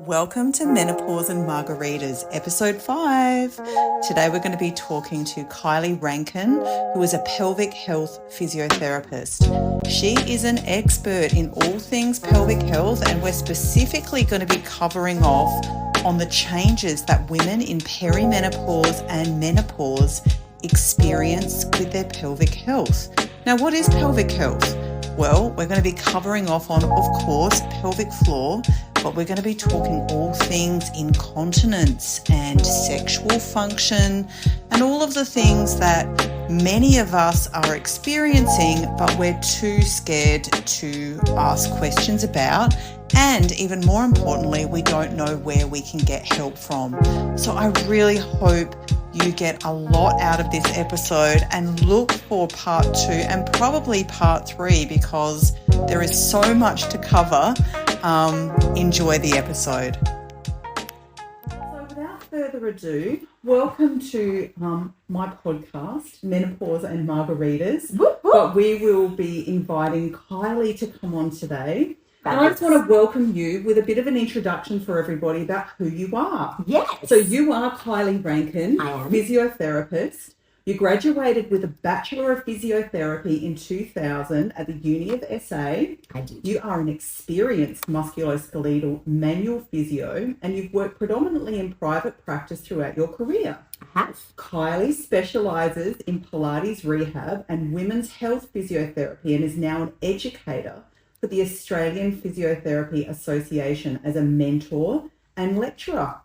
Welcome to Menopause and Margaritas, episode 5. Today we're going to be talking to Kylie Rankin, who is a pelvic health physiotherapist. She is an expert in all things pelvic health, and we're specifically going to be covering off on the changes that women in perimenopause and menopause experience with their pelvic health. Now, what is pelvic health? Well, we're going to be covering off on, of course, pelvic floor, but we're going to be talking all things incontinence and sexual function and all of the things that many of us are experiencing, but we're too scared to ask questions about. And even more importantly, we don't know where we can get help from. So I really hope you get a lot out of this episode and look for part 2 and probably part 3 because there is so much to cover. Enjoy the episode. So without further ado, welcome to my podcast, Menopause and Margaritas. Whoop, whoop. But we will be inviting Kylie to come on today. And I just want to welcome you with a bit of an introduction for everybody about who you are. Yes. So you are Kylie Rankin, I am. Physiotherapist. You graduated with a Bachelor of Physiotherapy in 2000 at the Uni of SA. I did. You are an experienced musculoskeletal manual physio, and you've worked predominantly in private practice throughout your career. I have. Kylie specialises in Pilates rehab and women's health physiotherapy and is now an educator for the Australian Physiotherapy Association as a mentor and lecturer.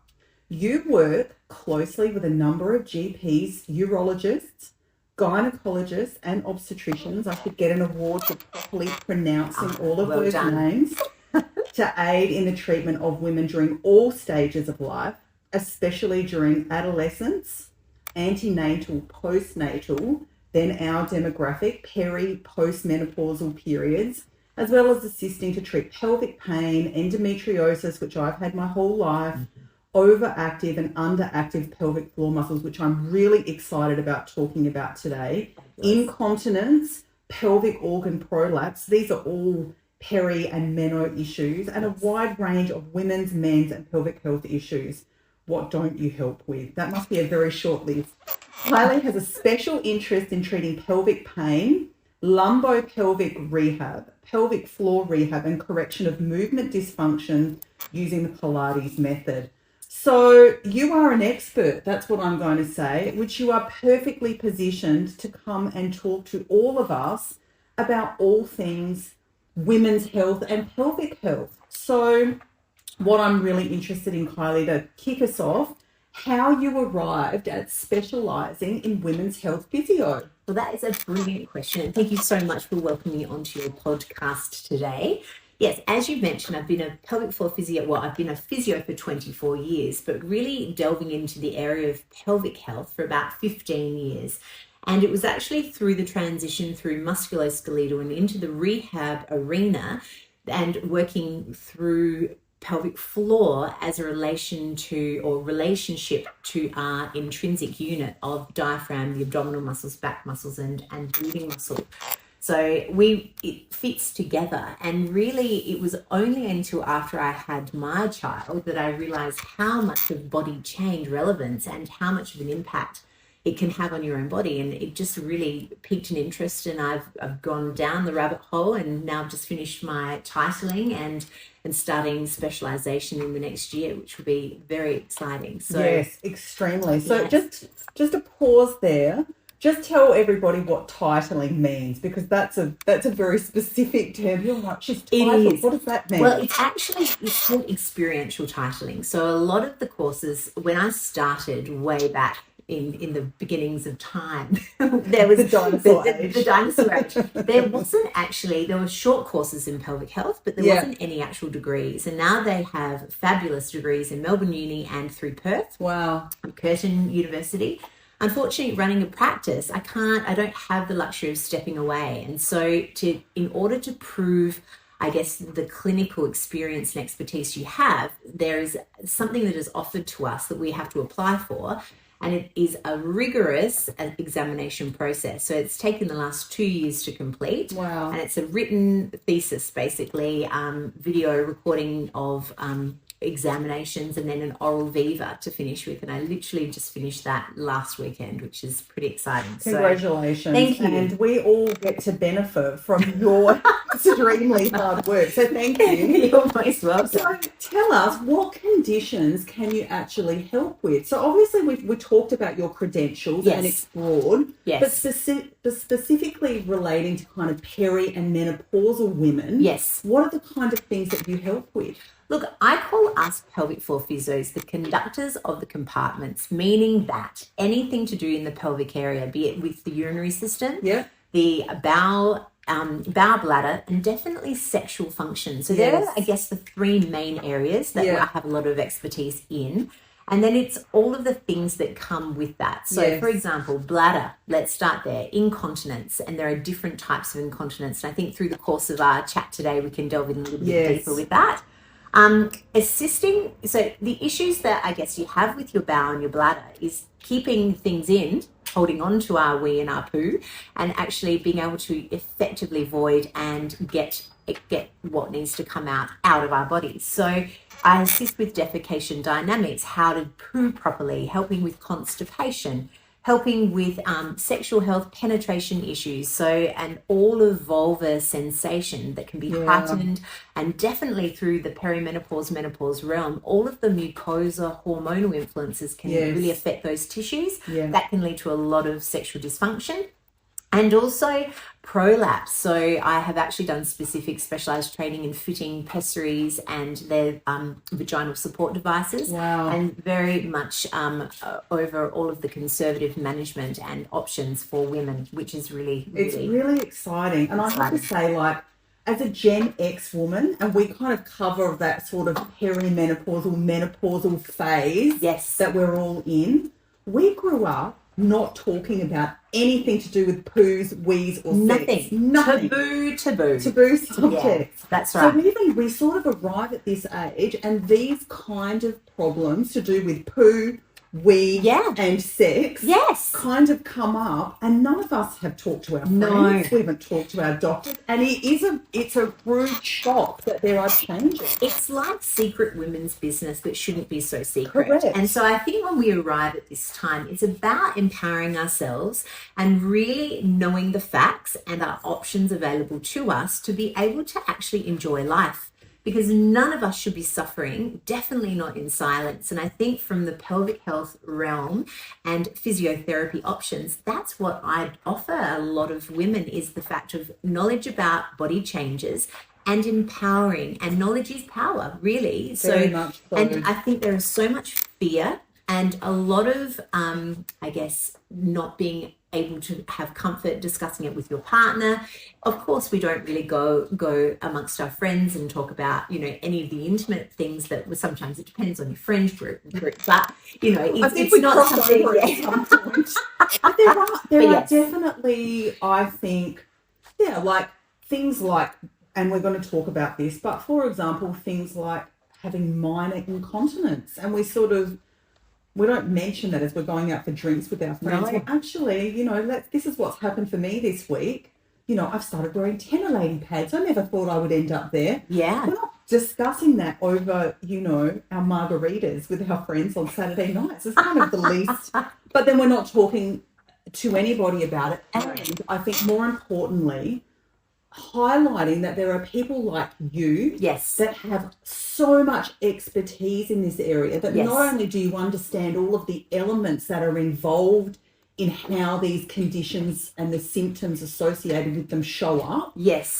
You work closely with a number of GPs, urologists, gynecologists and obstetricians. I should get an award for properly pronouncing all of those names to aid in the treatment of women during all stages of life, especially during adolescence, antenatal, postnatal, then our demographic, peri, postmenopausal periods, as well as assisting to treat pelvic pain, endometriosis, which I've had my whole life, overactive and underactive pelvic floor muscles, which I'm really excited about talking about today, incontinence, pelvic organ prolapse. These are all peri and meno issues, and a wide range of women's, men's and pelvic health issues. What don't you help with? That must be a very short list. Kylie has a special interest in treating pelvic pain, lumbopelvic rehab, pelvic floor rehab and correction of movement dysfunction using the Pilates method. So you are an expert, that's what I'm going to say, which you are perfectly positioned to come and talk to all of us about all things women's health and pelvic health. So what I'm really interested in, Kylie, to kick us off, how you arrived at specialising in women's health physio. Well, that is a brilliant question. And thank you so much for welcoming me onto your podcast today. Yes, as you mentioned, I've been a pelvic floor physio. Well, I've been a physio for 24 years, but really delving into the area of pelvic health for about 15 years. And it was actually through the transition through musculoskeletal and into the rehab arena and working through pelvic floor as a relationship to our intrinsic unit of diaphragm, the abdominal muscles, back muscles, and breathing muscle. So it fits together. And really, it was only until after I had my child that I realized how much of body change relevance and how much of an impact it can have on your own body. And it just really piqued an interest, and I've gone down the rabbit hole, and now I've just finished my titling and starting specialization in the next year, which will be very exciting. So yes, extremely. So yes. just a pause there. Just tell everybody what titling means, because that's a very specific term. You're like, she's titled. What does that mean? Well, it's called experiential titling. So a lot of the courses, when I started way back in the beginnings of time, there was the dinosaur age. The dinosaur age. There were short courses in pelvic health, but there wasn't any actual degrees. And now they have fabulous degrees in Melbourne Uni and through Perth. Wow. Curtin University. Unfortunately, running a practice, I don't have the luxury of stepping away. And so in order to prove, I guess, the clinical experience and expertise you have, there is something that is offered to us that we have to apply for. And it is a rigorous examination process. So it's taken the last 2 years to complete. Wow. And it's a written thesis, basically, video recording of examinations and then an oral viva to finish with. And I literally just finished that last weekend, which is pretty exciting. Congratulations. So, thank you. And we all get to benefit from your extremely hard work. So thank you. You're most welcome. So tell us, what conditions can you actually help with? So obviously we talked about your credentials and explored, but specifically relating to kind of peri and menopausal women, what are the kind of things that you help with? Look, I call us pelvic floor physios the conductors of the compartments, meaning that anything to do in the pelvic area, be it with the urinary system, the bowel, bladder, and definitely sexual function. So there are, I guess, the three main areas that I have a lot of expertise in. And then it's all of the things that come with that. So, for example, bladder, let's start there. Incontinence, and there are different types of incontinence. And I think through the course of our chat today, we can delve in a little bit deeper with that. Assisting, so the issues that I guess you have with your bowel and your bladder is keeping things in, holding on to our wee and our poo, and actually being able to effectively void and get what needs to come out of our bodies. So I assist with defecation dynamics, how to poo properly, helping with constipation, helping with sexual health penetration issues. So, and all of vulva sensation that can be heightened, and definitely through the perimenopause, menopause realm, all of the mucosa hormonal influences can really affect those tissues. That can lead to a lot of sexual dysfunction. And also prolapse. So I have actually done specific specialized training in fitting pessaries and their vaginal support devices. And very much over all of the conservative management and options for women, which is really exciting. And I have to say, like, as a Gen X woman, and we kind of cover that sort of perimenopausal, menopausal phase that we're all in, we grew up not talking about anything to do with poos, wees, or sex. Nothing. Taboo subjects. That's right. So we sort of arrive at this age, and these kind of problems to do with poo, wee, and sex kind of come up, and none of us have talked to our friends. We haven't talked to our doctors, and it's a rude shock that there are changes. It's like secret women's business that shouldn't be so secret. And so I think when we arrive at this time, it's about empowering ourselves and really knowing the facts and our options available to us to be able to actually enjoy life. Because none of us should be suffering, definitely not in silence. And I think from the pelvic health realm and physiotherapy options, that's what I'd offer a lot of women, is the fact of knowledge about body changes and empowering. And knowledge is power, really. Very much so. And I think there is so much fear and a lot of, I guess, not being able to have comfort discussing it with your partner. Of course, we don't really go amongst our friends and talk about, any of the intimate things that sometimes it depends on your friend group. But, it's not something. But there are definitely, I think, like things like, and we're going to talk about this, but for example, things like having minor incontinence, and we don't mention that as we're going out for drinks with our friends. Well, actually, this is what's happened for me this week. I've started wearing tenoulating pads. I never thought I would end up there. Yeah. We're not discussing that over, our margaritas with our friends on Saturday nights. It's kind of the least. But then we're not talking to anybody about it. And I think more importantly, highlighting that there are people like you that have so much expertise in this area, that not only do you understand all of the elements that are involved in how these conditions and the symptoms associated with them show up,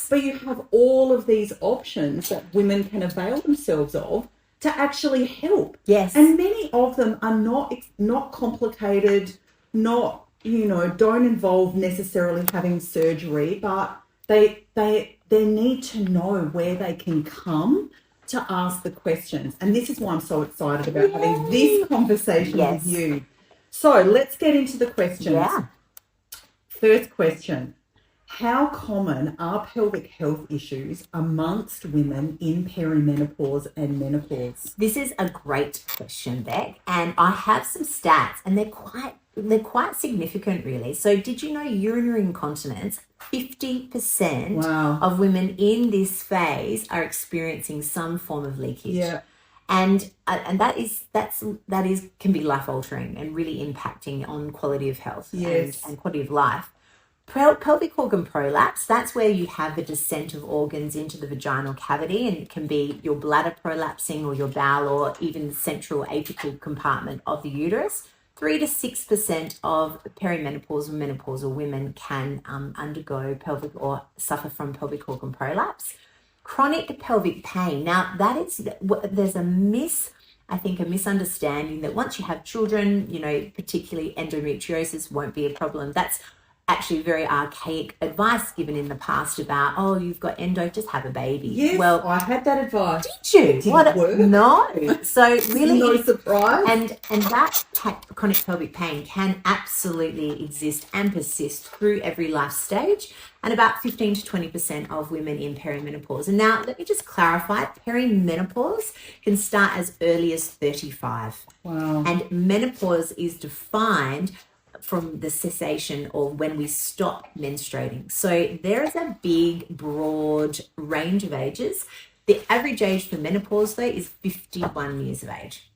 but you have all of these options that women can avail themselves of to actually help. And many of them are not complicated, don't involve necessarily having surgery, but they need to know where they can come to ask the questions. And this is why I'm so excited about having this conversation with you. So let's get into the questions. First question: how common are pelvic health issues amongst women in perimenopause and menopause? This is a great question, Beck, and I have some stats, and they're quite significant, really. So did you know urinary incontinence, 50% of women in this phase are experiencing some form of leakage? And that can be life altering and really impacting on quality of health Yes. and quality of life. Pelvic organ prolapse, that's where you have the descent of organs into the vaginal cavity, and it can be your bladder prolapsing or your bowel or even the central apical compartment of the uterus. 3 to 6% of perimenopause or menopausal women can undergo pelvic or suffer from pelvic organ prolapse. Chronic pelvic pain. Now, there's a misunderstanding that once you have children, particularly endometriosis won't be a problem. That's actually very archaic advice given in the past about, oh, you've got endo, just have a baby. Yes, well, I had that advice. Did you? It didn't work. No. So really, no surprise. And that chronic pelvic pain can absolutely exist and persist through every life stage, and about 15 to 20% of women in perimenopause. And now let me just clarify, perimenopause can start as early as 35. Wow. And menopause is defined from the cessation or when we stop menstruating. So there is a big, broad range of ages. The average age for menopause, though, is 51 years of age.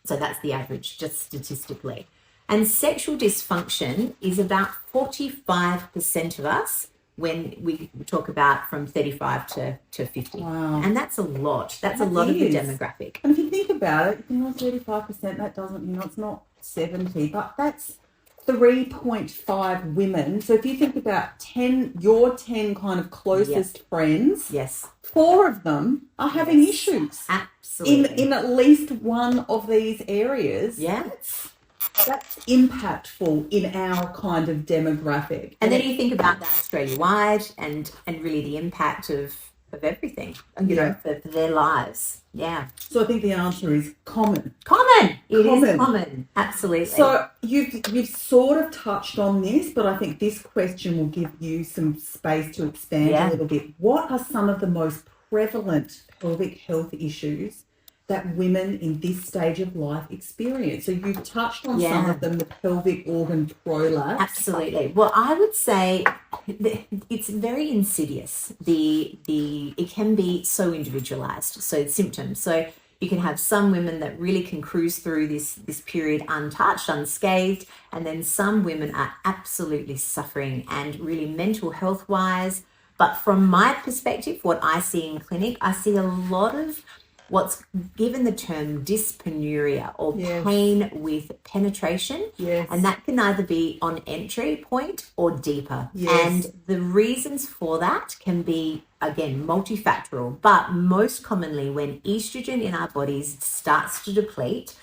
So that's the average, just statistically. And sexual dysfunction is about 45% of us when we talk about from 35 to 50. Wow. And that's a lot. That's a lot of the demographic. And if you think about it, 35%, that doesn't, it's not 70, but that's 3.5 women. So if you think about your 10 kind of closest friends, yes, 4 of them are having issues. Absolutely. In at least one of these areas. Yeah. That's impactful in our kind of demographic. And then you think about that Australia-wide and really the impact of everything, for their lives. Yeah. So I think the answer is common. It is common. Absolutely. So you've sort of touched on this, but I think this question will give you some space to expand a little bit. What are some of the most prevalent pelvic health issues that women in this stage of life experience? So you've touched on some of them, the pelvic organ prolapse. Absolutely. Well, I would say it's very insidious. It can be so individualized. So symptoms. So you can have some women that really can cruise through this period untouched, unscathed, and then some women are absolutely suffering and really mental health wise. But from my perspective, what I see in clinic, I see a lot of what's given the term dyspareunia or pain with penetration. Yes. And that can either be on entry point or deeper. Yes. And the reasons for that can be, again, multifactorial, but most commonly when estrogen in our bodies starts to deplete,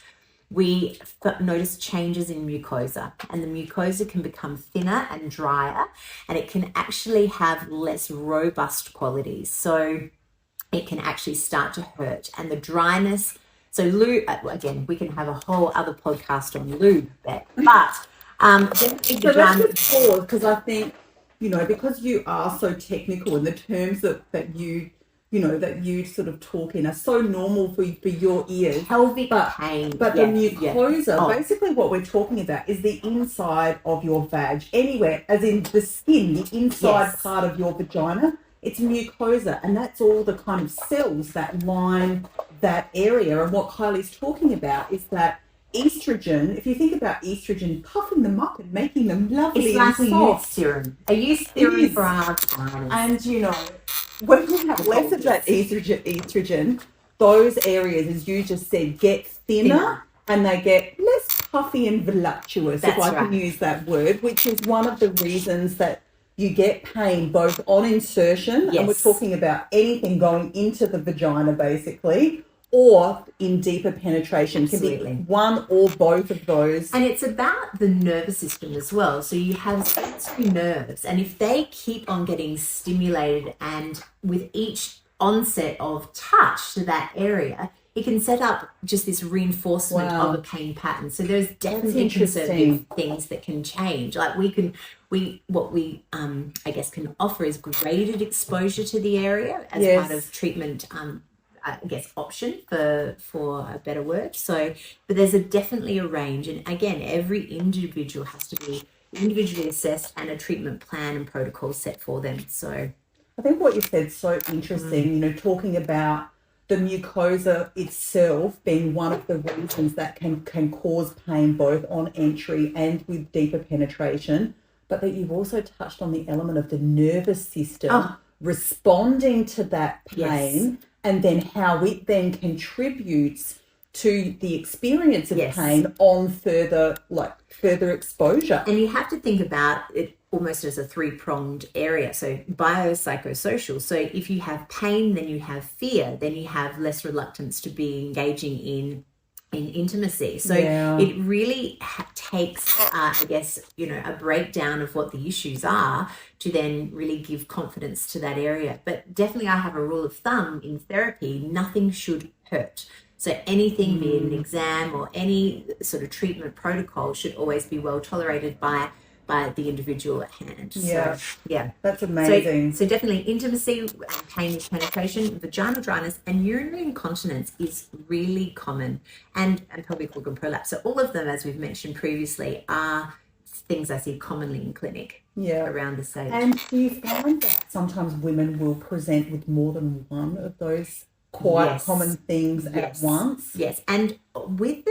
we notice changes in mucosa, and the mucosa can become thinner and drier, and it can actually have less robust qualities. So it can actually start to hurt, and the dryness. So lube, again, we can have a whole other podcast on lube, but so let's just pause, because I think, because you are so technical, and the terms that you sort of talk in are so normal for your ears. Pelvic pain. But the mucosa, basically what we're talking about is the inside of your vag, anywhere, as in the skin, the inside part of your vagina. It's mucosa, and that's all the kind of cells that line that area. And what Kylie's talking about is that estrogen, if you think about estrogen, puffing them up and making them lovely and soft. It's like a youth serum. A youth serum for our vaginas. And, when we have less of that estrogen, those areas, as you just said, get thinner. And they get less puffy and voluptuous, if I can use that word, which is one of the reasons that you get pain both on insertion, and we're talking about anything going into the vagina basically, or in deeper penetration. Absolutely. Can be one or both of those. And it's about the nervous system as well. So you have sensory nerves, and if they keep on getting stimulated, and with each onset of touch to that area, it can set up just this reinforcement of a pain pattern. So there's definitely conservative things that can change. Like what we I guess can offer is graded exposure to the area as part of treatment. I guess option for a better word. So, but there's definitely a range, and again, every individual has to be individually assessed and a treatment plan and protocol set for them. So, I think what you said is so interesting. Talking about the mucosa itself being one of the reasons that can cause pain both on entry and with deeper penetration, but that you've also touched on the element of the nervous system responding to that pain, and then how it then contributes to the experience of pain on further exposure. And you have to think about it almost as a three-pronged area. So biopsychosocial. So if you have pain, then you have fear, then you have less reluctance to be engaging in intimacy. So it really takes, I guess, a breakdown of what the issues are to then really give confidence to that area. But definitely I have a rule of thumb in therapy, nothing should hurt. So anything, be it an exam or any sort of treatment protocol, should always be well tolerated by the individual at hand. Yeah. So, yeah. That's amazing. So definitely intimacy and pain with penetration, vaginal dryness and urinary incontinence is really common, and pelvic organ prolapse. So all of them, as we've mentioned previously, are things I see commonly in clinic around this age. And do you find that sometimes women will present with more than one of those quite common things at once? Yes, and with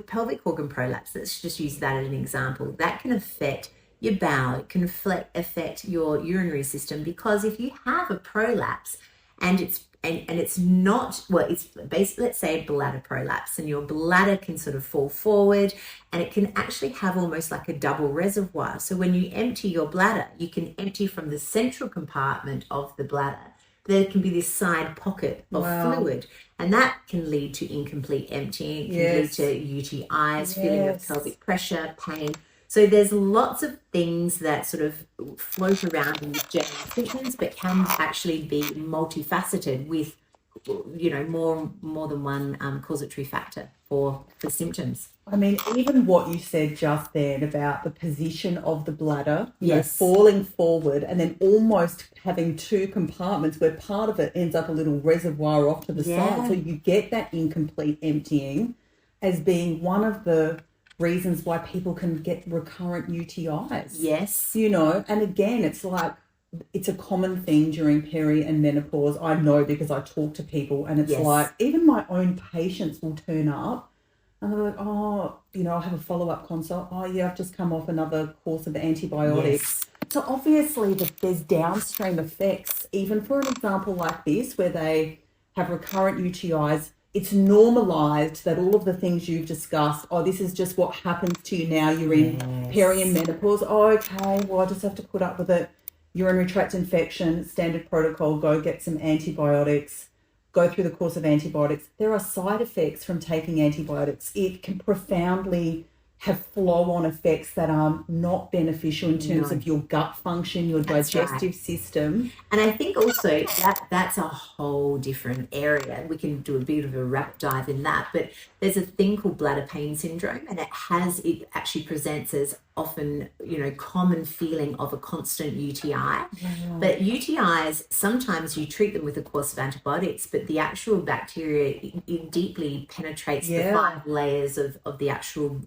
pelvic organ prolapse, let's just use that as an example. That can affect your bowel, it can affect your urinary system, because if you have a prolapse and it's not, it's basically, let's say a bladder prolapse, and your bladder can sort of fall forward, and it can actually have almost like a double reservoir. So when you empty your bladder, you can empty from the central compartment of the bladder. There can be this side pocket of fluid, and that can lead to incomplete emptying. It can lead to UTIs, feeling of pelvic pressure, pain. So there's lots of things that sort of float around in general symptoms, but can actually be multifaceted with, more than one causatory factor for symptoms. I mean, even what you said just then about the position of the bladder, falling forward and then almost having two compartments where part of it ends up a little reservoir off to the side. So you get that incomplete emptying as being one of the reasons why people can get recurrent UTIs. Yes. And again, it's like, it's a common thing during peri and menopause. I know because I talk to people, and it's like, even my own patients will turn up and they're like, I'll have a follow-up consult. I've just come off another course of antibiotics. So obviously there's downstream effects, even for an example like this, where they have recurrent UTIs. It's normalized that all of the things you've discussed, this is just what happens to you now. You're in peri and menopause. Okay, well, I just have to put up with it. Urinary tract infection, standard protocol, go get some antibiotics, go through the course of antibiotics. There are side effects from taking antibiotics. It can profoundly have flow-on effects that are not beneficial in terms of your gut function, your digestive system. And I think also that's a whole different area. We can do a bit of a rabbit dive in that, but there's a thing called bladder pain syndrome, and it actually presents as often, common feeling of a constant UTI. But UTIs, sometimes you treat them with a course of antibiotics, but the actual bacteria, it deeply penetrates the 5 layers of the actual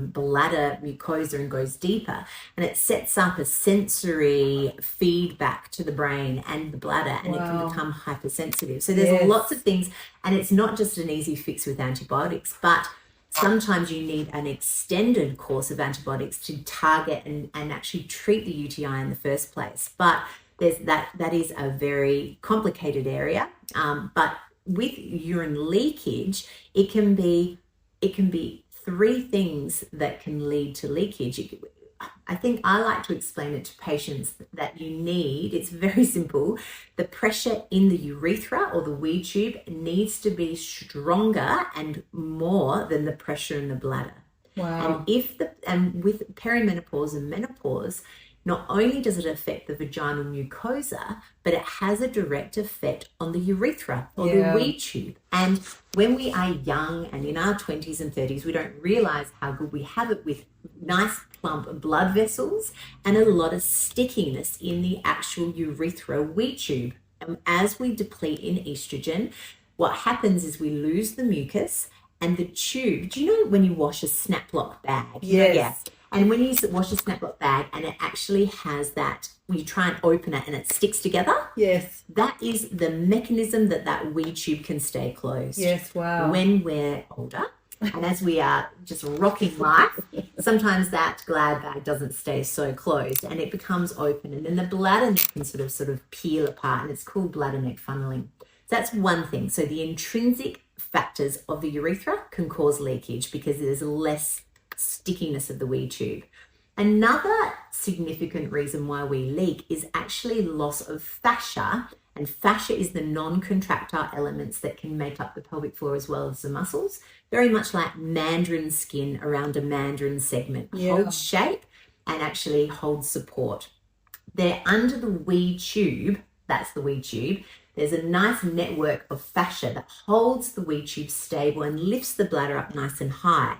bladder mucosa and goes deeper, and it sets up a sensory feedback to the brain and the bladder, and it can become hypersensitive. So there's lots of things, and it's not just an easy fix with antibiotics, but sometimes you need an extended course of antibiotics to target and actually treat the UTI in the first place. But there's that is a very complicated area. But with urine leakage, it can be 3 things that can lead to leakage. I think I like to explain it to patients that you need, it's very simple, the pressure in the urethra or the wee tube needs to be stronger and more than the pressure in the bladder. Wow. And with perimenopause and menopause, not only does it affect the vaginal mucosa, but it has a direct effect on the urethra or the wee tube. And when we are young and in our 20s and 30s, we don't realize how good we have it with nice plump blood vessels and a lot of stickiness in the actual urethra wee tube. And as we deplete in estrogen, what happens is we lose the mucus and the tube. Do you know when you wash a snap lock bag? Yes. And when you wash a snap lock bag and it actually has that, you try and open it and it sticks together. Yes. That is the mechanism that wee tube can stay closed. Yes, wow. When we're older and as we are just rocking life, sometimes that glad bag doesn't stay so closed and it becomes open, and then the bladder neck can sort of peel apart, and it's called bladder neck funneling. So that's one thing. So the intrinsic factors of the urethra can cause leakage because there's less stickiness of the wee tube. Another significant reason why we leak is actually loss of fascia, and fascia is the non-contractile elements that can make up the pelvic floor as well as the muscles, very much like mandarin skin around a mandarin segment. Holds shape and actually holds support. They're under the wee tube, that's the wee tube. There's a nice network of fascia that holds the wee tube stable and lifts the bladder up nice and high.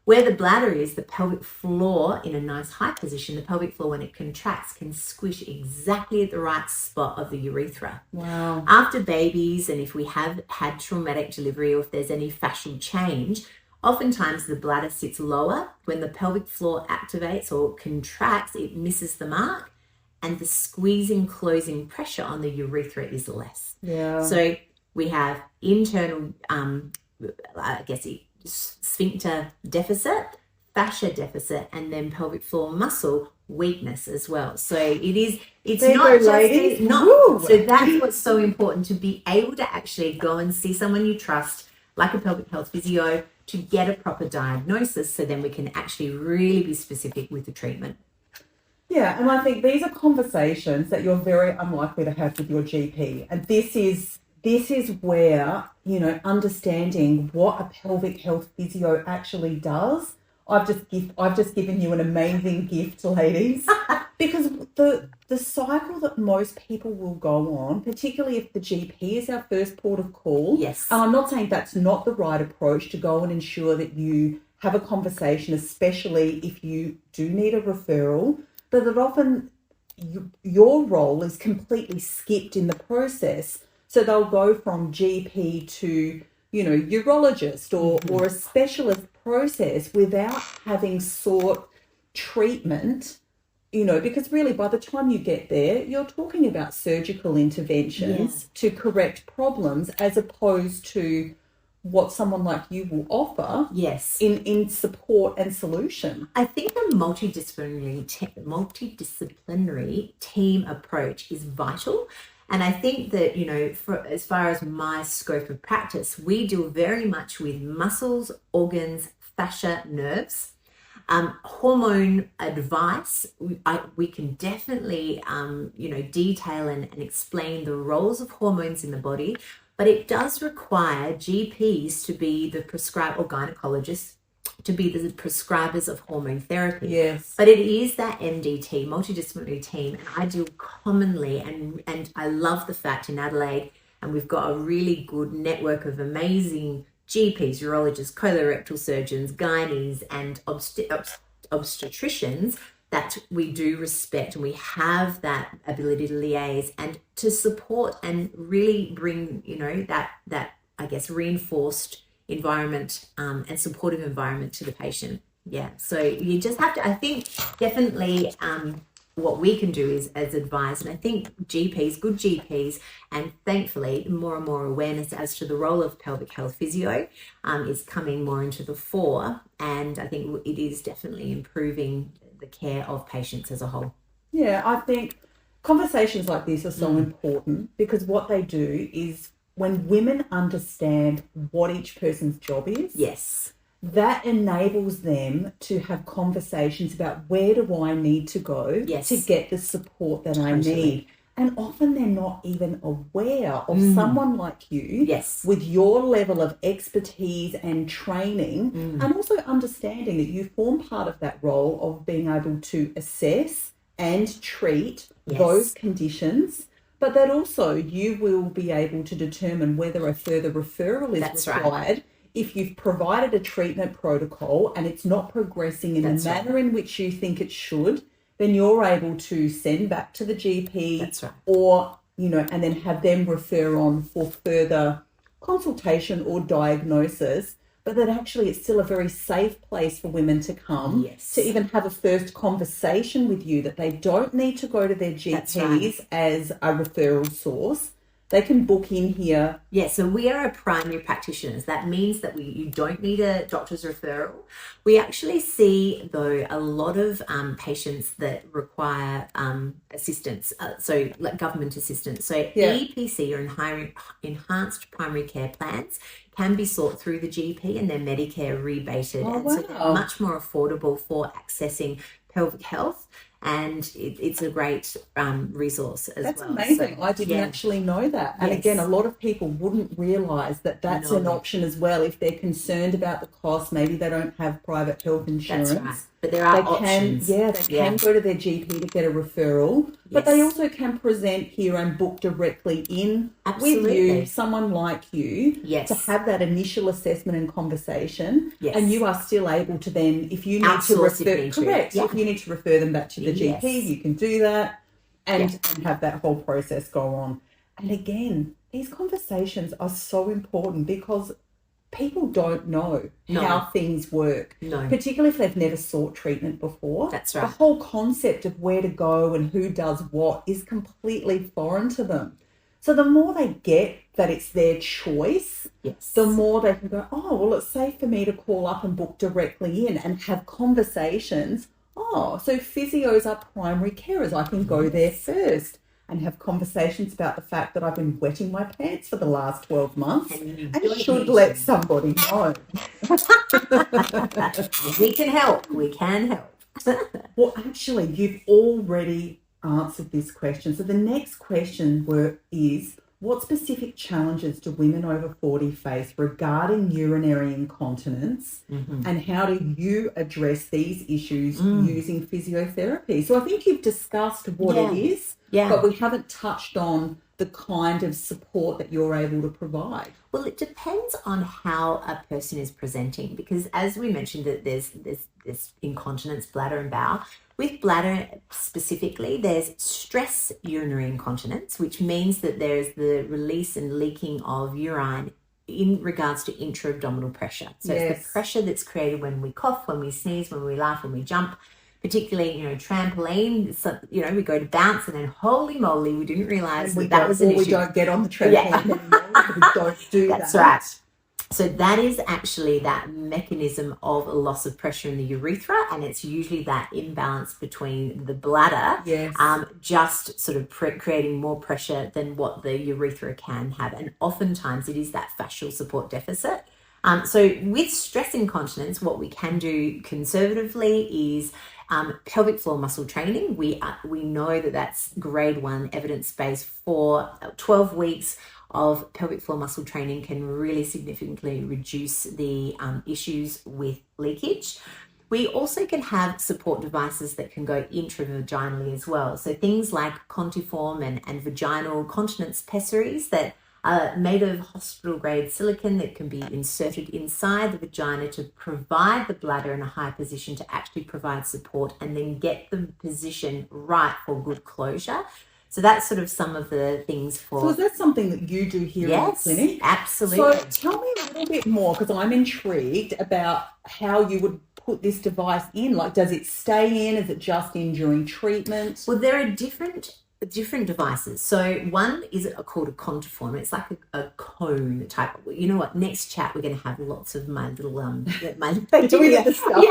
Where the bladder is, the pelvic floor in a nice high position, the pelvic floor when it contracts can squish exactly at the right spot of the urethra. Wow. After babies, and if we have had traumatic delivery or if there's any fascial change, oftentimes the bladder sits lower. When the pelvic floor activates or contracts, it misses the mark, and the squeezing, closing pressure on the urethra is less. Yeah. So we have internal, sphincter deficit, fascia deficit, and then pelvic floor muscle weakness as well. So it's there not just ladies. So that's what's so important, to be able to actually go and see someone you trust, like a pelvic health physio, to get a proper diagnosis, so then we can actually really be specific with the treatment. Yeah, and I think these are conversations that you're very unlikely to have with your GP, and this is where, understanding what a pelvic health physio actually does. I've just given you an amazing gift, ladies, because the cycle that most people will go on, particularly if the GP is our first port of call. Yes. And I'm not saying that's not the right approach to go and ensure that you have a conversation, especially if you do need a referral, but that often your role is completely skipped in the process. So they'll go from GP to, urologist or a specialist process without having sought treatment, because really by the time you get there, you're talking about surgical interventions to correct problems, as opposed to what someone like you will offer in support and solution. I think a multidisciplinary team approach is vital. And I think that, as far as my scope of practice, we deal very much with muscles, organs, fascia, nerves. Hormone advice, we can definitely, detail and explain the roles of hormones in the body, but it does require GPs to be the prescriber, or gynecologists to be the prescribers of hormone therapy. Yes. But it is that MDT, multidisciplinary team, and I deal commonly, and I love the fact in Adelaide, and we've got a really good network of amazing GPs, urologists, colorectal surgeons, gynaes, and obstetricians that we do respect, and we have that ability to liaise and to support and really bring, that I guess reinforced environment and supportive environment to the patient. Yeah, so you just have to, I think definitely what we can do is as advise, and I think good GPs, and thankfully more and more awareness as to the role of pelvic health physio is coming more into the fore, and I think it is definitely improving the care of patients as a whole. Yeah, I think conversations like this are so important, because what they do is, when women understand what each person's job is, that enables them to have conversations about, where do I need to go to get the support that I need. And often they're not even aware of someone like you with your level of expertise and training, and also understanding that you form part of that role of being able to assess and treat those conditions, but that also you will be able to determine whether a further referral is required. If you've provided a treatment protocol and it's not progressing in the manner in which you think it should, then you're able to send back to the GP or, and then have them refer on for further consultation or diagnosis. but that actually it's still a very safe place for women to come Yes. to even have a first conversation with you, that they don't need to go to their That's GPs right. as a referral source. They can book in here. Yeah, so we are a primary practitioners. That means that you don't need a doctor's referral. We actually see, though, a lot of patients that require assistance, so like government assistance. So EPC, or enhanced primary care plans, can be sought through the GP, and they're Medicare rebated. Oh, and so they're wow. much more affordable for accessing pelvic health. And it's a great resource as That's well. amazing. So, I didn't actually know that. And Yes. again, a lot of people wouldn't realise that that's an option as well. If they're concerned about the cost, maybe they don't have private health insurance. That's right. But there are options. They can go to their GP to get a referral, but they also can present here and book directly in with you, someone like you, to have that initial assessment and conversation. Yes. And you are still able to then, if you need to refer, correct, if you need to refer them back to the GP, you can do that and have that whole process go on. And again, these conversations are so important because people don't know how things work, particularly if they've never sought treatment before. That's right. The whole concept of where to go and who does what is completely foreign to them. So the more they get that it's their choice, the more they can go, oh, well, it's safe for me to call up and book directly in and have conversations. Oh, so physios are primary carers. I can go there first and have conversations about the fact that I've been wetting my pants for the last 12 months and should let somebody know. We can help. We can help. Well, actually, you've already answered this question. So the next question is, what specific challenges do women over 40 face regarding urinary incontinence, and how do you address these issues using physiotherapy? So I think you've discussed what it is, but we haven't touched on the kind of support that you're able to provide. Well, it depends on how a person is presenting, because as we mentioned, that there's incontinence, bladder and bowel. With bladder specifically, there's stress urinary incontinence, which means that there's the release and leaking of urine in regards to intra-abdominal pressure. So it's the pressure that's created when we cough, when we sneeze, when we laugh, when we jump, particularly, trampoline. So, we go to bounce and then holy moly, we didn't realise that was an issue. We don't get on the trampoline anymore. We don't do that. That's right. So that is actually that mechanism of a loss of pressure in the urethra, and it's usually that imbalance between the bladder, just sort of creating more pressure than what the urethra can have. And oftentimes it is that fascial support deficit. So with stress incontinence, what we can do conservatively is pelvic floor muscle training. We know that that's grade 1 evidence-based for 12 weeks of pelvic floor muscle training can really significantly reduce the issues with leakage. We also can have support devices that can go intravaginally as well. So things like Contiform and vaginal continence pessaries that are made of hospital-grade silicone that can be inserted inside the vagina to provide the bladder in a high position to actually provide support and then get the position right for good closure. So that's sort of some of the things for... So is that something that you do here in the clinic? Absolutely. So tell me a little bit more, because I'm intrigued about how you would put this device in. Like, does it stay in? Is it just in during treatment? Well, there are different devices. So one is called a Contiform. It's like a cone type. You know what? Next chat we're going to have lots of my little Do we get the stuff?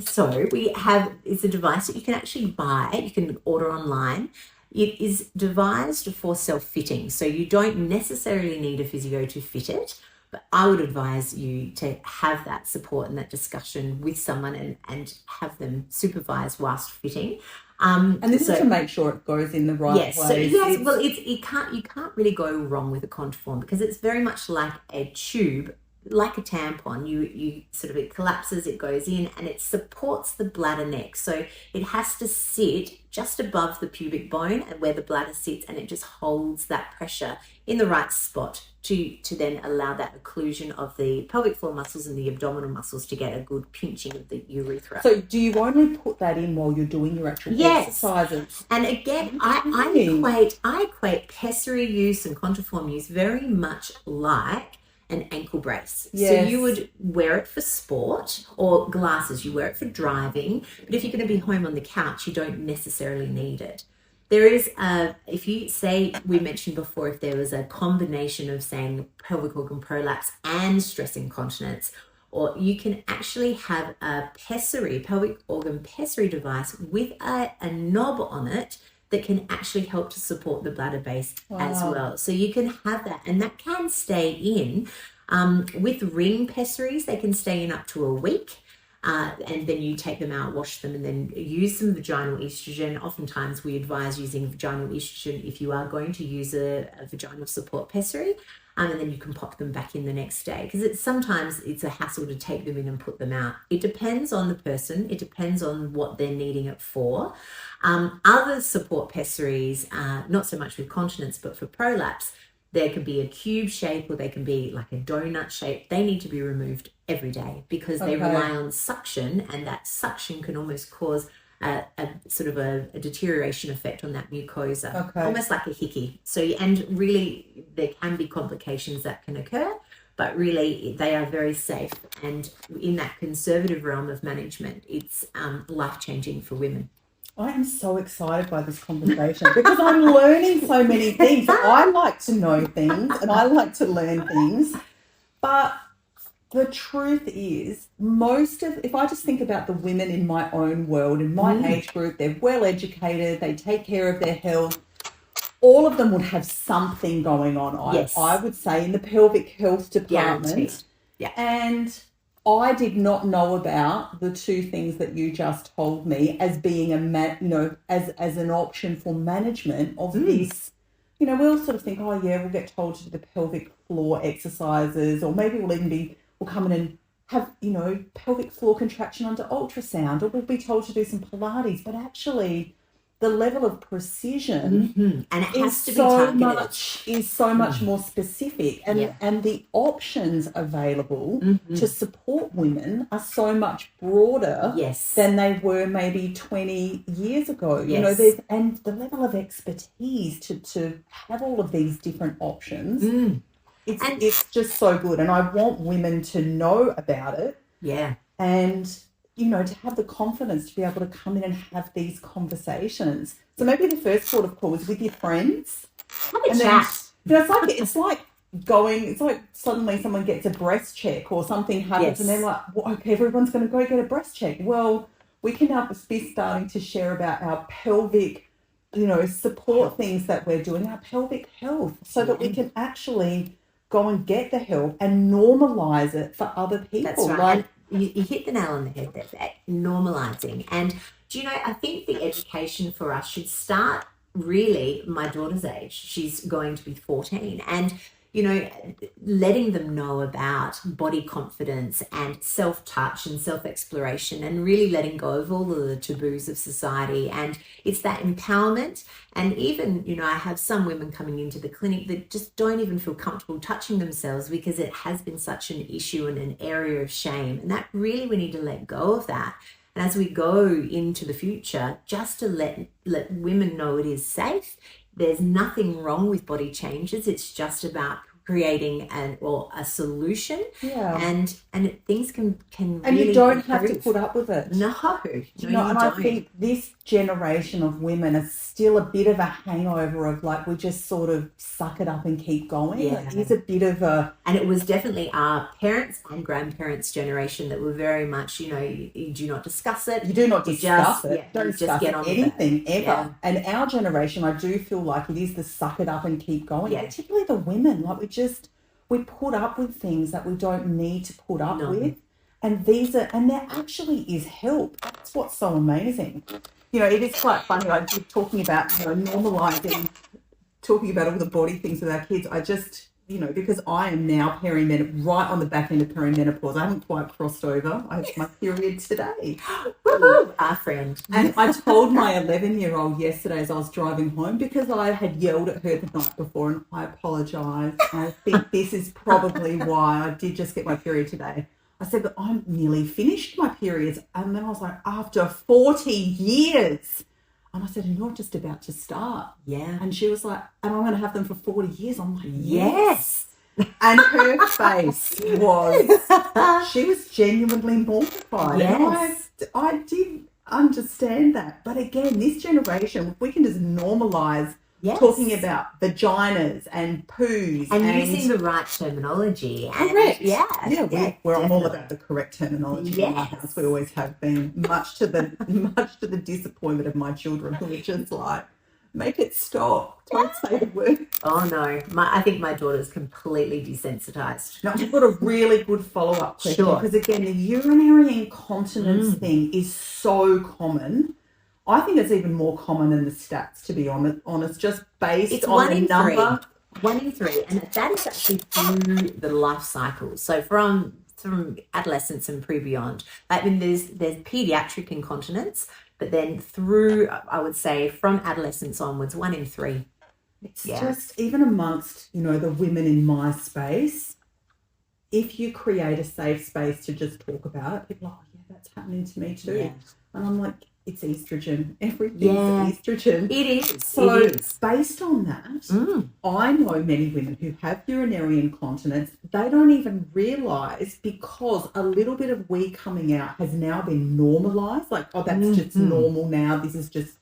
So we have, it's a device that you can actually buy. You can order online. It is devised for self-fitting, so you don't necessarily need a physio to fit it. But I would advise you to have that support and that discussion with someone and have them supervise whilst fitting. And this is to make sure it goes in the right way. So, you can't really go wrong with a Contiform because it's very much like a tube like a tampon. You sort of, it collapses, it goes in, and it supports the bladder neck. So it has to sit just above the pubic bone and where the bladder sits, and it just holds that pressure in the right spot to then allow that occlusion of the pelvic floor muscles and the abdominal muscles to get a good pinching of the urethra. So do you only put that in while you're doing your actual exercises? And again, I equate pessary use and contriform use very much like an ankle brace. Yes. So you would wear it for sport, or glasses, you wear it for driving, but if you're going to be home on the couch, you don't necessarily need it. There is if you say, we mentioned before, if there was a combination of saying pelvic organ prolapse and stress incontinence, or you can actually have a pessary, pelvic organ pessary device with a knob on it that can actually help to support the bladder base as well. So you can have that, and that can stay in. With ring pessaries, they can stay in up to a week. And then you take them out, wash them, and then use some vaginal estrogen. Oftentimes we advise using vaginal estrogen if you are going to use a vaginal support pessary, and then you can pop them back in the next day, because sometimes it's a hassle to take them in and put them out. It depends on the person. It depends on what they're needing it for. Other support pessaries, not so much with continence, but for prolapse, there can be a cube shape or they can be like a donut shape. They need to be removed every day because they rely on suction, and that suction can almost cause a sort of a deterioration effect on that mucosa, almost like a hickey. So, and really there can be complications that can occur, but really they are very safe. And in that conservative realm of management, it's life-changing for women. I am so excited by this conversation because I'm learning so many things. I like to know things and I like to learn things. But the truth is, if I just think about the women in my own world, in my age group, they're well educated, they take care of their health. All of them would have something going on, I would say, in the pelvic health department. Yeah. And I did not know about the two things that you just told me as being as an option for management of this. We all sort of think, we'll get told to do the pelvic floor exercises, or maybe we'll come in and have, pelvic floor contraction under ultrasound, or we'll be told to do some Pilates, but actually the level of precision and it has to be targeted. Is so much more specific, and the options available to support women are so much broader than they were maybe 20 years ago. And the level of expertise to have all of these different options, it's just so good, and I want women to know about it. And to have the confidence to be able to come in and have these conversations. So maybe the first port of call is with your friends. Have a chat. It's like suddenly someone gets a breast check or something happens and they're like, everyone's going to go get a breast check. Well, we can now be starting to share about our pelvic, support things that we're doing, our pelvic health, so that we can actually go and get the help and normalize it for other people. That's right. You hit the nail on the head there, that normalizing. And I think the education for us should start really my daughter's age. She's going to be 14, and letting them know about body confidence and self-touch and self-exploration, and really letting go of all of the taboos of society. And it's that empowerment. And even, I have some women coming into the clinic that just don't even feel comfortable touching themselves because it has been such an issue and an area of shame. And that really, we need to let go of that. And as we go into the future, just to let women know it is safe. There's nothing wrong with body changes. It's just about creating a solution, and things can and really you don't improve. have to put up with it. No, you don't. I think this generation of women are still a bit of a hangover of we just sort of suck it up and keep going. It is a bit of a, and it was definitely our parents and grandparents' generation that were very much, you do not discuss it. You do not discuss it. Don't discuss get on anything ever. Yeah. And our generation, I do feel like it is the suck it up and keep going. Particularly the women, we put up with things that we don't need to put up with. And there actually is help. That's what's so amazing. It is quite funny. Talking about normalizing, talking about all the body things with our kids. I just because I am now right on the back end of perimenopause. I haven't quite crossed over. I had my period today. Our friend. And I told my 11-year-old yesterday as I was driving home, because I had yelled at her the night before, and I apologise. I think this is probably why I did just get my period today. I said, but I'm nearly finished my periods. And then I was like, after 40 years. And I said, and you're just about to start. Yeah. And she was like, and I'm going to have them for 40 years. I'm like, Yes. And her face was, she was genuinely mortified. Yes. And I did understand that. But again, this generation, if we can just normalise talking about vaginas and poos. And using the right terminology. Correct. Yeah, we're all about the correct terminology in my house. We always have been, much to the disappointment of my children, who are just like, make it stop. Don't say the word. Oh, no. I think my daughter's completely desensitized. Now, I've got a really good follow-up question. Sure. Because, again, the urinary incontinence thing is so common. I think it's even more common than the stats, to be honest, just based on the number. 1 in 3. And that is actually through the life cycle. So from adolescence and pre-beyond. I mean, there's pediatric incontinence, but then through, I would say, from adolescence onwards, 1 in 3. It's just, even amongst, the women in my space, if you create a safe space to just talk about it, people are like, oh, yeah, that's happening to me too. Yeah. And I'm like, it's estrogen. Everything's estrogen. It is. So it is. Based on that, I know many women who have urinary incontinence. They don't even realise, because a little bit of wee coming out has now been normalised. Like, oh, that's just normal now. This is just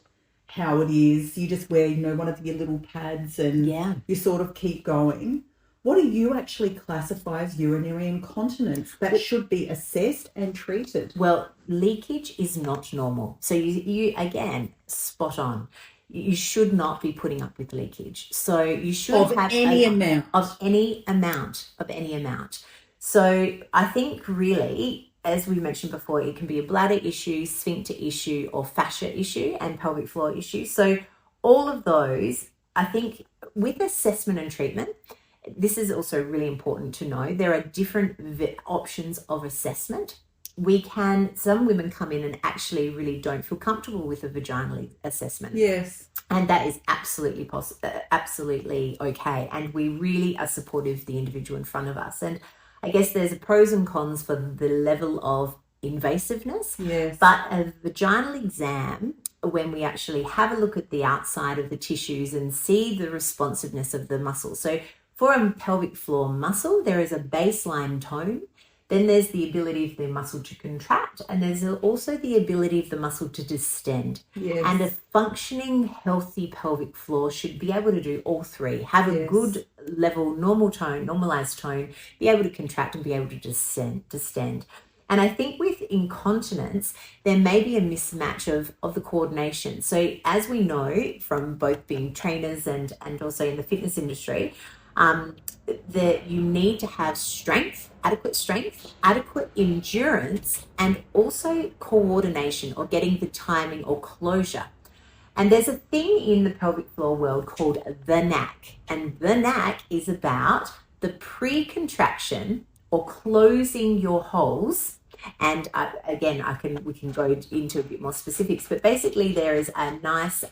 how it is. You just wear, one of your little pads and you sort of keep going. What do you actually classify as urinary incontinence that should be assessed and treated? Well, leakage is not normal. So you again, spot on. You should not be putting up with leakage. So you should have any amount. Of any amount. So I think really, as we mentioned before, it can be a bladder issue, sphincter issue, or fascia issue, and pelvic floor issue. So all of those, I think, with assessment and treatment, this is also really important to know. There are different options of assessment. Some women come in and actually really don't feel comfortable with a vaginal assessment. Yes. And that is absolutely absolutely okay. And we really are supportive of the individual in front of us. And I guess there's pros and cons for the level of invasiveness. Yes. But a vaginal exam, when we actually have a look at the outside of the tissues and see the responsiveness of the muscle. So for a pelvic floor muscle, there is a baseline tone. Then there's the ability of the muscle to contract, and there's also the ability of the muscle to distend. Yes. And a functioning, healthy pelvic floor should be able to do all three. Have a good level, normal tone, normalized tone, be able to contract and be able to distend. And I think with incontinence, there may be a mismatch of the coordination. So as we know from both being trainers and also in the fitness industry, that you need to have adequate endurance, and also coordination, or getting the timing or closure. And there's a thing in the pelvic floor world called the knack. And the knack is about the pre-contraction or closing your holes. And we can go into a bit more specifics, but basically there is a nice,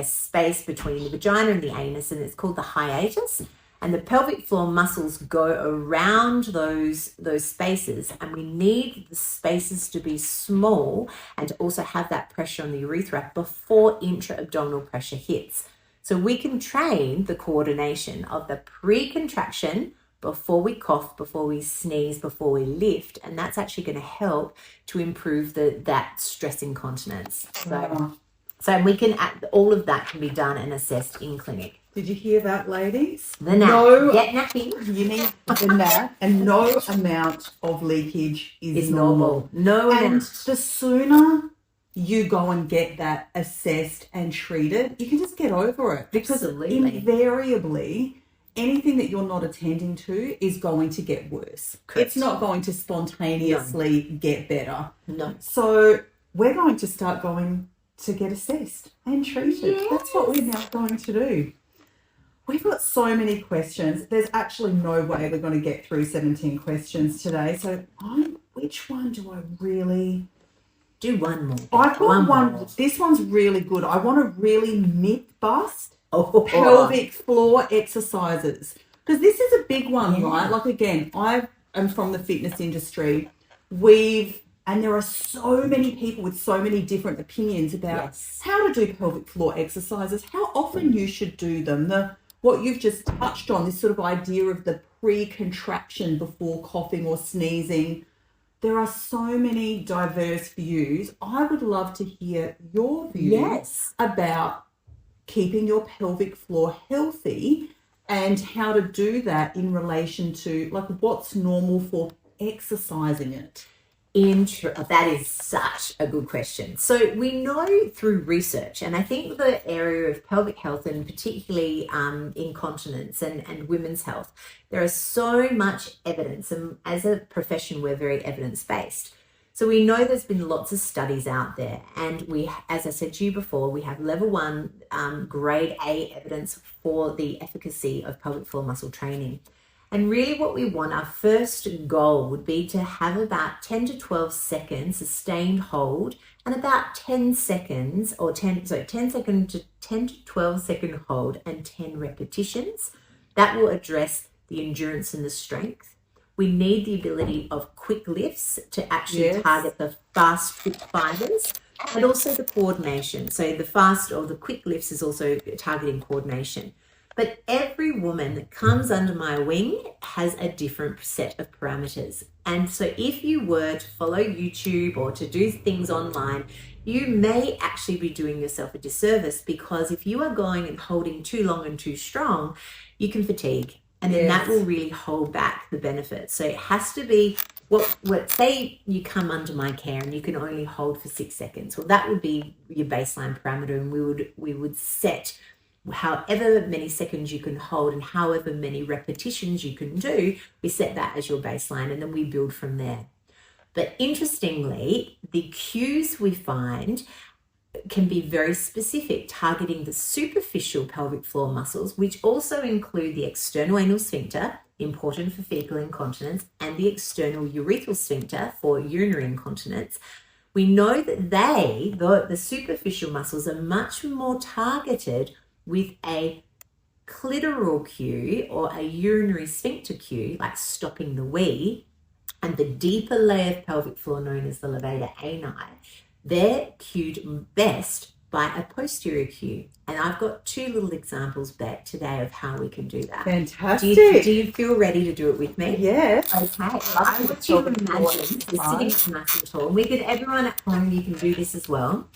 space between the vagina and the anus, and it's called the hiatus. And the pelvic floor muscles go around those spaces, and we need the spaces to be small and to also have that pressure on the urethra before intra-abdominal pressure hits. So we can train the coordination of the pre-contraction before we cough, before we sneeze, before we lift, and that's actually going to help to improve that stress incontinence. So we can, all of that can be done and assessed in clinic. Did you hear that, ladies? The knack. Get napping. You need the knack, and no amount of leakage is normal. No amount. And the sooner you go and get that assessed and treated, you can just get over it. Because invariably, anything that you're not attending to is going to get worse. Correct. It's not going to spontaneously get better. No. So we're going to start going to get assessed and treated. Yes. That's what we're now going to do. We've got so many questions. There's actually no way we're going to get through 17 questions today. So, which one do I really... Do one more. I've got one. More. This one's really good. I want to really myth bust pelvic floor exercises. Because this is a big one, Yeah. right? Like, again, I am from the fitness industry. And there are so many people with so many different opinions about how to do pelvic floor exercises, how often you should do them, what you've just touched on, this sort of idea of the pre-contraction before coughing or sneezing. There are so many diverse views. I would love to hear your views about keeping your pelvic floor healthy and how to do that in relation to, like, what's normal for exercising it. That is such a good question. So we know through research, and I think the area of pelvic health and particularly incontinence and women's health, there is so much evidence, and as a profession we're very evidence-based. So we know there's been lots of studies out there, and we, as I said to you before, we have level 1 grade A evidence for the efficacy of pelvic floor muscle training. And really what we want, our first goal would be to have about 10 to 12 seconds sustained hold and about 10 seconds or 10 second to 10 to 12 second hold and 10 repetitions. That will address the endurance and the strength. We need the ability of quick lifts to actually target the fast quick fibers and also the coordination. So the fast or the quick lifts is also targeting coordination. But every woman that comes under my wing has a different set of parameters. And so if you were to follow YouTube or to do things online, you may actually be doing yourself a disservice, because if you are going and holding too long and too strong, you can fatigue. And then that will really hold back the benefits. So it has to be what say you come under my care and you can only hold for 6 seconds. Well, that would be your baseline parameter, and we would set however many seconds you can hold and however many repetitions you can do, we set that as your baseline, and then we build from there. But interestingly, the cues we find can be very specific, targeting the superficial pelvic floor muscles, which also include the external anal sphincter, important for fecal incontinence, and the external urethral sphincter for urinary incontinence. We know that the superficial muscles, are much more targeted with a clitoral cue or a urinary sphincter cue, like stopping the wee, and the deeper layer of pelvic floor known as the levator ani, they're cued best by a posterior cue. And I've got 2 little examples back today of how we can do that. Fantastic. Do you feel ready to do it with me? Yes. Okay. I want you to imagine you're sitting up nice and tall. And everyone at home, you can do this as well.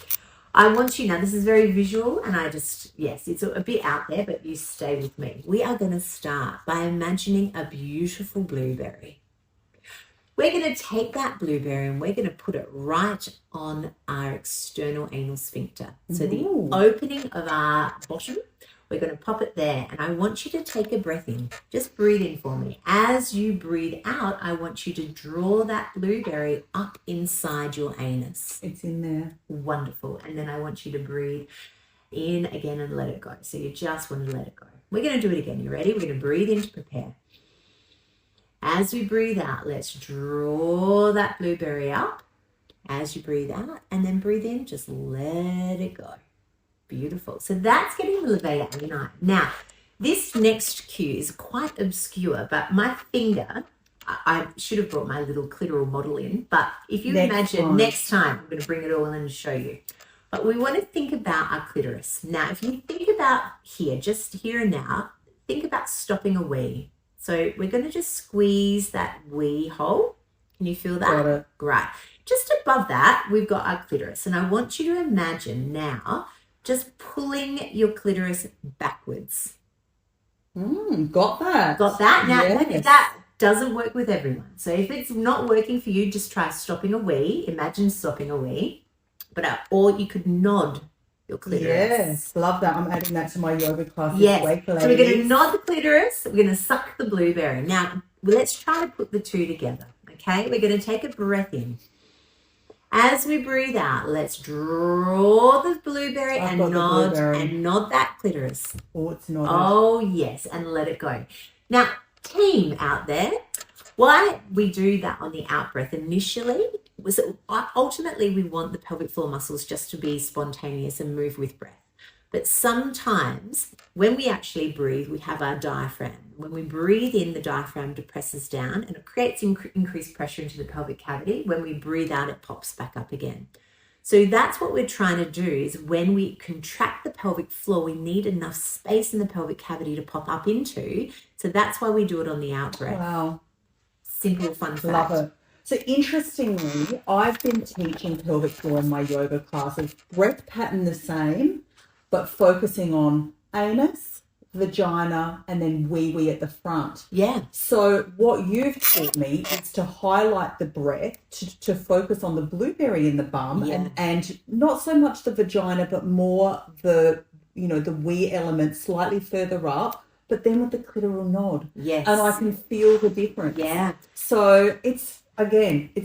I want you, now this is very visual, and it's a bit out there, but you stay with me. We are going to start by imagining a beautiful blueberry. We're going to take that blueberry and we're going to put it right on our external anal sphincter. So the opening of our bottom, we're going to pop it there, and I want you to take a breath in. Just breathe in for me. As you breathe out, I want you to draw that blueberry up inside your anus. It's in there. Wonderful. And then I want you to breathe in again and let it go. So you just want to let it go. We're going to do it again. You ready? We're going to breathe in to prepare. As we breathe out, let's draw that blueberry up. As you breathe out, and then breathe in, just let it go. Beautiful. So that's getting the levator ani. Now, this next cue is quite obscure, but my finger, I should have brought my little clitoral model in, but if you imagine next time, I'm going to bring it all in and show you. But we want to think about our clitoris. Now, if you think about here, just here and now, think about stopping a wee. So we're going to just squeeze that wee hole. Can you feel that? Got it. Great. Just above that, we've got our clitoris. And I want you to imagine now just pulling your clitoris backwards. Got that. Got that? Now, that doesn't work with everyone. So if it's not working for you, just try stopping a wee. Imagine stopping a wee. Or you could nod your clitoris. Yes, love that. I'm adding that to my yoga class yes. this week, ladies. So we're going to nod the clitoris. We're going to suck the blueberry. Now, let's try to put the 2 together, okay? We're going to take a breath in. As we breathe out, let's draw the blueberry I've and got the nod blueberry. and nod that clitoris. Oh, it's not. Oh, yes, and let it go. Now, team out there, why we do that on the out breath initially was that ultimately we want the pelvic floor muscles just to be spontaneous and move with breath. But sometimes when we actually breathe, we have our diaphragm. When we breathe in, the diaphragm depresses down and it creates increased pressure into the pelvic cavity. When we breathe out, it pops back up again. So that's what we're trying to do, is when we contract the pelvic floor, we need enough space in the pelvic cavity to pop up into. So that's why we do it on the out breath. Wow. Simple, fun fact. Love it. So interestingly, I've been teaching pelvic floor in my yoga classes, breath pattern the same, but focusing on anus, vagina, and then wee at the front. Yeah. So what you've taught me is to highlight the breath, to focus on the blueberry in the bum, Yeah. and not so much the vagina, but more the wee element slightly further up, but then with the clitoral nod. Yes. And I can feel the difference. Yeah. So it's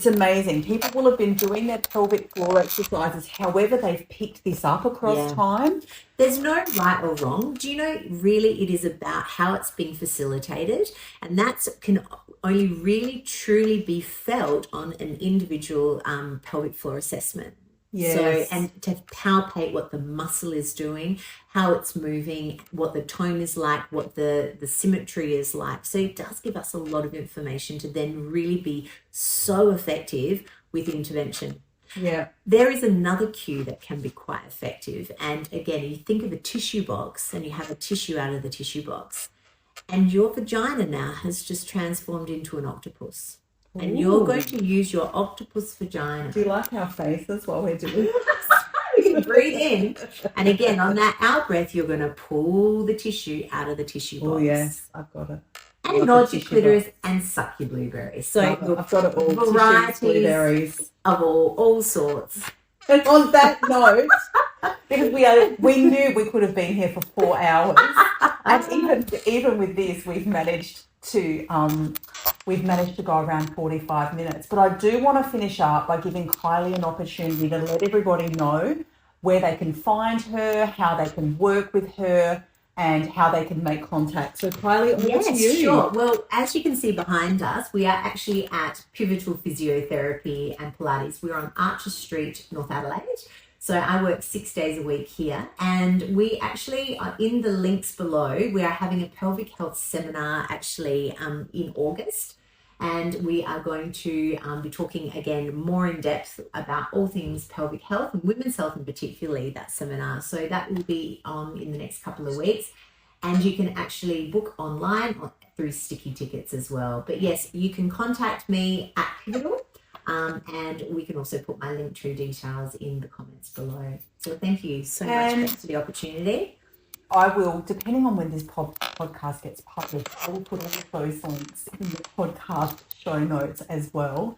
amazing. People will have been doing their pelvic floor exercises however they've picked this up across time. There's no right or wrong. Do you know, really it is about how it's being facilitated, and that can only really truly be felt on an individual pelvic floor assessment. Yes. So, and to palpate what the muscle is doing, how it's moving, what the tone is like, what the symmetry is like. So it does give us a lot of information to then really be so effective with intervention. Yeah. There is another cue that can be quite effective. And again, you think of a tissue box and you have a tissue out of the tissue box, and your vagina now has just transformed into an octopus. And you're going to use your octopus vagina. Do you like our faces while we're doing this? You can breathe in. And again, on that out breath, you're going to pull the tissue out of the tissue box. Oh, yes. I've got it. And nod your clitoris and suck your blueberries. So I've got it all. Varieties tissues, blueberries. of all sorts. And on that note, because we knew we could have been here for 4 hours, and even with this, we've managed to go around 45 minutes. But I do want to finish up by giving Kylie an opportunity to let everybody know where they can find her, how they can work with her, and how they can make contact. So Kylie, over to you. Yes, sure. Well, as you can see behind us, we are actually at Pivotal Physiotherapy and Pilates. We're on Archer Street, North Adelaide. So I work 6 days a week here, and we actually are in the links below. We are having a pelvic health seminar actually in August, and we are going to be talking again more in depth about all things pelvic health and women's health, and particularly that seminar. So that will be on in the next couple of weeks, and you can actually book online or through sticky tickets as well. But yes, you can contact me at Pivotal. And we can also put my Linktree details in the comments below. So thank you so much for the opportunity. I will, depending on when this podcast gets published, I will put all of those links in the podcast show notes as well.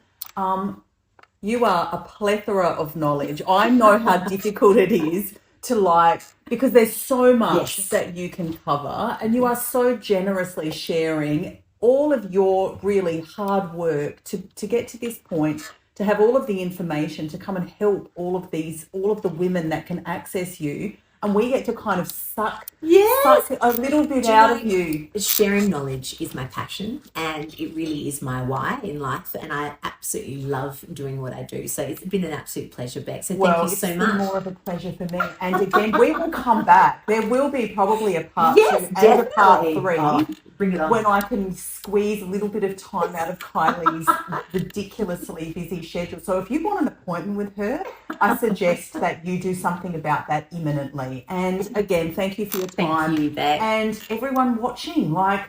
You are a plethora of knowledge. I know how difficult it is to because there's so much that you can cover, and you are so generously sharing all of your really hard work to get to this point, to have all of the information, to come and help all of the women that can access you. And we get to kind of suck a little bit out of you. Sharing knowledge is my passion, and it really is my why in life. And I absolutely love doing what I do. So it's been an absolute pleasure, Beck. So thank you so much. It's more of a pleasure for me. And again, we will come back. There will be probably a part 2 and a part 3. Oh, bring it on. When I can squeeze a little bit of time out of Kylie's ridiculously busy schedule. So if you want an appointment with her, I suggest that you do something about that imminently. And again, thank you for your time. Thank you, Beck. And everyone watching, I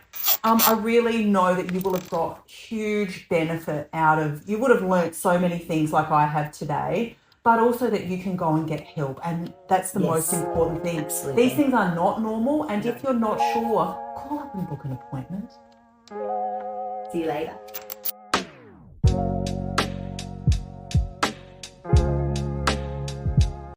really know that you will have got huge benefit you would have learnt so many things like I have today, but also that you can go and get help. And that's the most important thing. Absolutely. These things are not normal. And if you're not sure, call up and book an appointment. See you later.